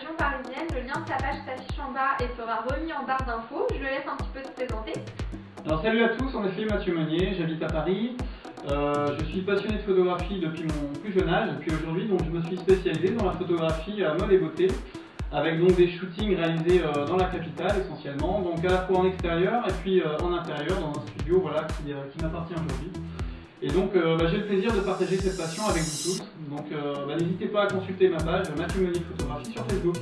région parisienne. Le lien de sa page s'affiche en bas et sera remis en barre d'infos. Je le laisse un petit peu se présenter. Alors salut à tous, en effet Mathieu Meunier, j'habite à Paris. Je suis passionné de photographie depuis mon plus jeune âge. Et puis aujourd'hui, je me suis spécialisé dans la photographie mode et beauté, avec donc des shootings réalisés dans la capitale essentiellement, donc à la fois en extérieur et puis en intérieur dans un studio voilà, qui m'appartient aujourd'hui. Et donc j'ai le plaisir de partager cette passion avec vous tous. Donc n'hésitez pas à consulter ma page Mathieu Meunier Photographie sur Facebook.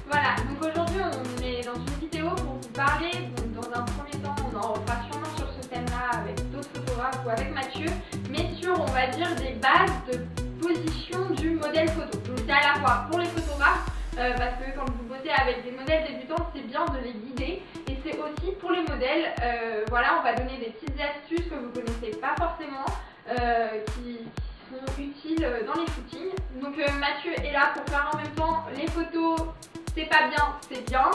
Voilà, donc aujourd'hui on est dans une vidéo pour vous parler, donc dans un premier temps on en refera sûrement sur ce thème-là avec d'autres photographes ou avec Mathieu, mais sur on va dire des bases de position du modèle photo. Donc c'est à la fois pour les photographes, parce que quand vous bossez avec des modèles débutants, c'est bien de les guider. Et c'est aussi pour les modèles, voilà, on va donner des petites astuces que vous ne connaissez pas forcément, qui sont utiles dans les shootings. Donc Mathieu est là pour faire en même temps les photos, c'est pas bien, c'est bien,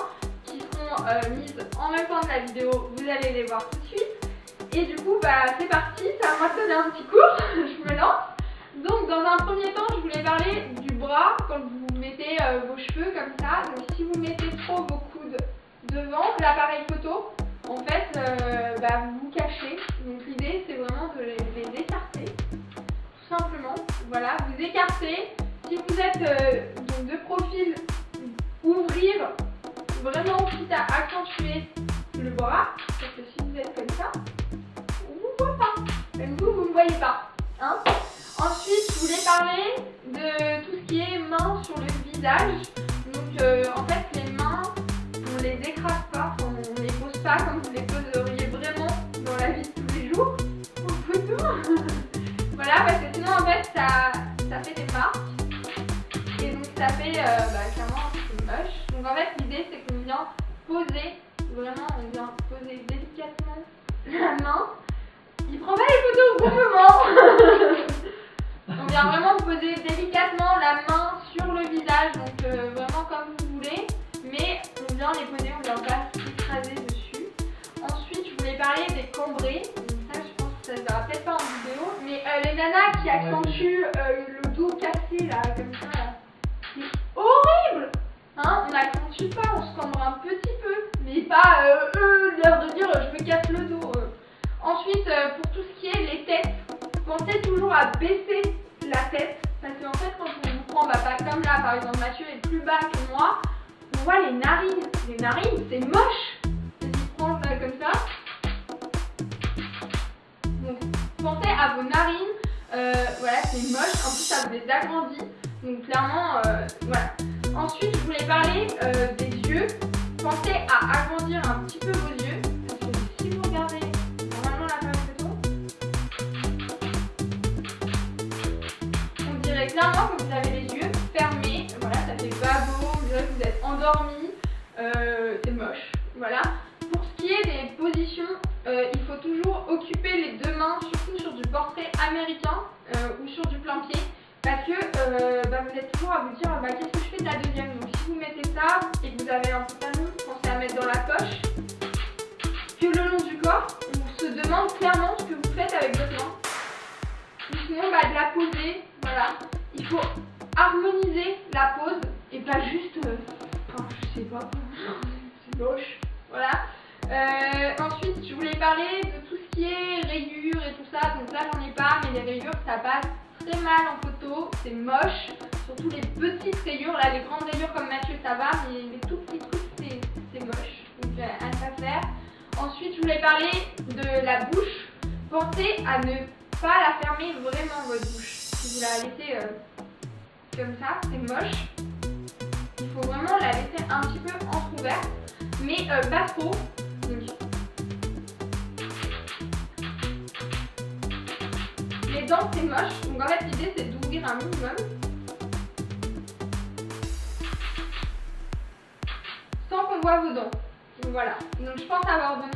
qui seront mises en même temps que la vidéo, vous allez les voir tout de suite. Et du coup, c'est parti, ça va me donner un petit cours, je me lance. Donc dans un premier temps, je voulais parler du bras quand vous mettez vos cheveux comme ça. Donc si vous mettez trop vos coudes devant l'appareil photo, en fait vous vous cachez. Donc l'idée c'est vraiment de les écarter, tout simplement. Voilà, vous écartez. Si vous êtes donc de profil, ouvrir vraiment quitte à accentuer le bras, parce que si vous êtes comme ça, on ne vous voit pas. Même vous ne me voyez pas. Hein. Ensuite, je voulais parler de tout ce qui est mains sur le visage. Donc en fait, les mains, on les écrase pas, on les pose pas comme vous les poseriez vraiment dans la vie de tous les jours, en photo. Voilà, parce que sinon en fait, ça fait des marques. Et donc ça fait clairement un peu moche. Donc en fait, l'idée c'est qu'on vient poser, vraiment, on vient poser délicatement la main. Il prend pas les photos au bon moment. On vient vraiment poser délicatement la main sur le visage, donc vraiment comme vous voulez, mais on vient les poser, on vient pas s'écraser dessus. Ensuite, je voulais parler des cambrés, donc ça je pense que ça se verra peut-être pas en vidéo, mais les nanas qui accentuent le dos cassé là, comme ça, là, c'est horrible. Hein, on n'accentue pas, on se cambre un petit peu, mais pas l'air de dire je me casse le dos. Ensuite, pour tout ce qui est les têtes, pensez toujours à baisser la tête, parce qu'en fait quand on vous prend, pas comme là par exemple Mathieu est plus bas que moi, on voit les narines. Les narines c'est moche, si je prends ça comme ça. Donc pensez à vos narines, voilà c'est moche, en plus ça vous les agrandit, donc clairement voilà. Ensuite je voulais parler des yeux, pensez à agrandir un petit peu vos yeux, parce que si vous regardez normalement la photo, on dirait clairement que vous avez les yeux fermés, voilà, ça fait babo, on dirait que vous êtes endormi, c'est moche, voilà. Pour ce qui est des positions, il faut toujours occuper les deux mains, surtout sur du portrait américain ou sur du plein pied, parce que vous êtes toujours à vous dire qu'est-ce que je fais de la deuxième. Donc si vous mettez ça et que vous avez un pantalon, pensez à mettre dans la poche, que le long du corps, on se demande clairement ce que vous faites avec votre main. Ou sinon de la poser, voilà. Il faut harmoniser la pose et pas juste, je sais pas, c'est moche, voilà. Ensuite, je voulais parler de tout ce qui est rayures et tout ça. Donc là, j'en ai pas, mais les rayures, ça passe très mal en photo, c'est moche. Surtout les petites rayures, là, les grandes rayures comme Mathieu, ça va, mais les tout petits trucs, c'est moche. Donc à ne pas faire. Ensuite, je voulais parler de la bouche. Pensez à ne pas la fermer vraiment, votre bouche. Si vous la laissez comme ça, c'est moche. Il faut vraiment la laisser un petit peu entrouverte, mais pas trop. Donc, les dents c'est moche, donc en fait l'idée c'est d'ouvrir un minimum sans qu'on voit vos dents. Donc voilà, donc je pense avoir donné,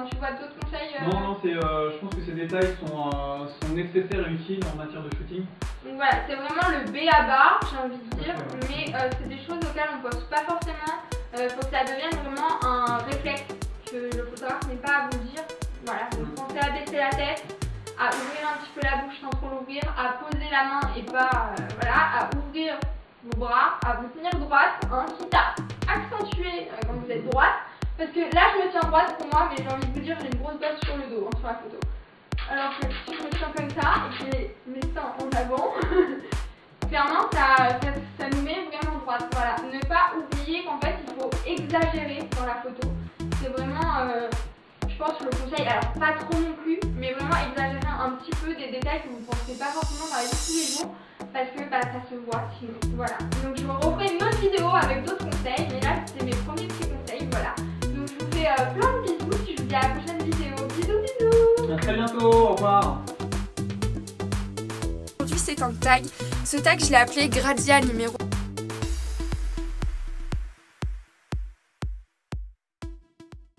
tu vois d'autres conseils Non, je pense que ces détails sont nécessaires et utiles en matière de shooting. Donc voilà, c'est vraiment le B à bas, j'ai envie de dire, mais c'est des choses auxquelles on ne pense pas forcément. Faut que ça devienne vraiment un réflexe que le photographe n'est pas à vous dire. Voilà, donc pensez à baisser la tête, à ouvrir un petit peu la bouche sans trop l'ouvrir, à poser la main et pas, voilà, à ouvrir vos bras, à vous tenir droite, hein, quitte à accentuer quand vous êtes droite. Parce que là je me tiens droite pour moi, mais j'ai envie de vous dire j'ai une grosse bosse sur le dos, hein, sur la photo. Alors que si je me tiens comme ça et que j'ai mes seins en avant, clairement ça nous met vraiment droite. Voilà. Ne pas oublier qu'en fait il faut exagérer dans la photo. C'est vraiment, je pense, le conseil, alors pas trop non plus, mais vraiment exagérer un petit peu des détails que vous ne pensez pas forcément dans la vie de tous les jours, parce que ça se voit sinon. Voilà. Donc je vous referai une autre vidéo avec d'autres conseils, mais là c'était mes premiers petits conseils. Voilà. Donc je vous fais plein de bisous, puis je vous dis à la prochaine vidéo. Bisous bisous. À très bientôt, au revoir. Aujourd'hui c'est un tag. Ce tag je l'ai appelé Gradia numéro